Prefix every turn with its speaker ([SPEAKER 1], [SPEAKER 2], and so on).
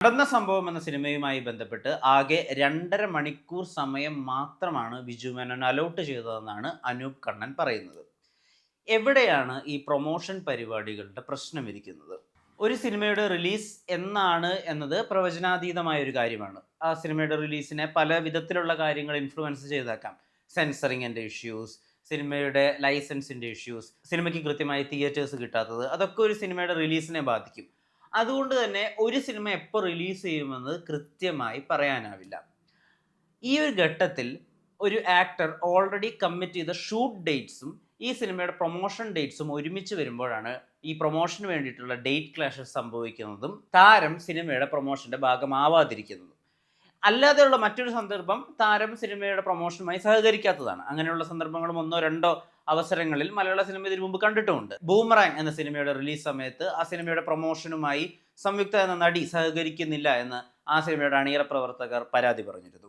[SPEAKER 1] നടന്ന സംഭവം എന്ന സിനിമയുമായി ബന്ധപ്പെട്ട് ആകെ 2.5 മണിക്കൂർ സമയം മാത്രമാണ് ബിജു മേനോൻ അലോട്ട് ചെയ്തതെന്നാണ് അനൂപ് കണ്ണൻ പറയുന്നത്. എവിടെയാണ് ഈ പ്രൊമോഷൻ പരിപാടികളുടെ പ്രശ്നം ഇരിക്കുന്നത്? ഒരു സിനിമയുടെ റിലീസ് എന്നാണ് എന്നത് പ്രവചനാതീതമായ ഒരു കാര്യമാണ്. ആ സിനിമയുടെ റിലീസിനെ പല വിധത്തിലുള്ള കാര്യങ്ങൾ ഇൻഫ്ലുവൻസ് ചെയ്തേക്കാം. സെൻസറിങ്ങിൻ്റെ ഇഷ്യൂസ്, സിനിമയുടെ ലൈസൻസിൻ്റെ ഇഷ്യൂസ്, സിനിമയ്ക്ക് കൃത്യമായി തിയേറ്റേഴ്സ് കിട്ടാത്തത്, അതൊക്കെ ഒരു സിനിമയുടെ റിലീസിനെ ബാധിക്കും. അതുകൊണ്ട് തന്നെ ഒരു സിനിമ എപ്പോൾ റിലീസ് ചെയ്യുമെന്ന് കൃത്യമായി പറയാനാവില്ല. ഈ ഒരു ഘട്ടത്തിൽ ഒരു ആക്ടർ ഓൾറെഡി കമ്മിറ്റ് ചെയ്ത ഷൂട്ട് ഡേറ്റ്സും ഈ സിനിമയുടെ പ്രൊമോഷൻ ഡേറ്റ്സും ഒരുമിച്ച് വരുമ്പോഴാണ് ഈ പ്രൊമോഷന് വേണ്ടിയിട്ടുള്ള ഡേറ്റ് ക്ലാഷസ് സംഭവിക്കുന്നതും താരം സിനിമയുടെ പ്രൊമോഷൻ്റെ ഭാഗമാവാതിരിക്കുന്നതും. അല്ലാതെയുള്ള മറ്റൊരു സന്ദർഭം താരം സിനിമയുടെ പ്രൊമോഷനുമായി സഹകരിക്കാത്തതാണ്. അങ്ങനെയുള്ള സന്ദർഭങ്ങളും ഒന്നോ രണ്ടോ അവസരങ്ങളിൽ മലയാള സിനിമ ഇതിനു മുമ്പ് കണ്ടിട്ടുമുണ്ട്. ബൂമറാങ് എന്ന സിനിമയുടെ റിലീസ് സമയത്ത് ആ സിനിമയുടെ പ്രൊമോഷനുമായി സംയുക്ത എന്ന നടി സഹകരിക്കുന്നില്ല എന്ന് ആ സിനിമയുടെ അണിയറ പ്രവർത്തകർ പരാതി പറഞ്ഞിരുന്നു.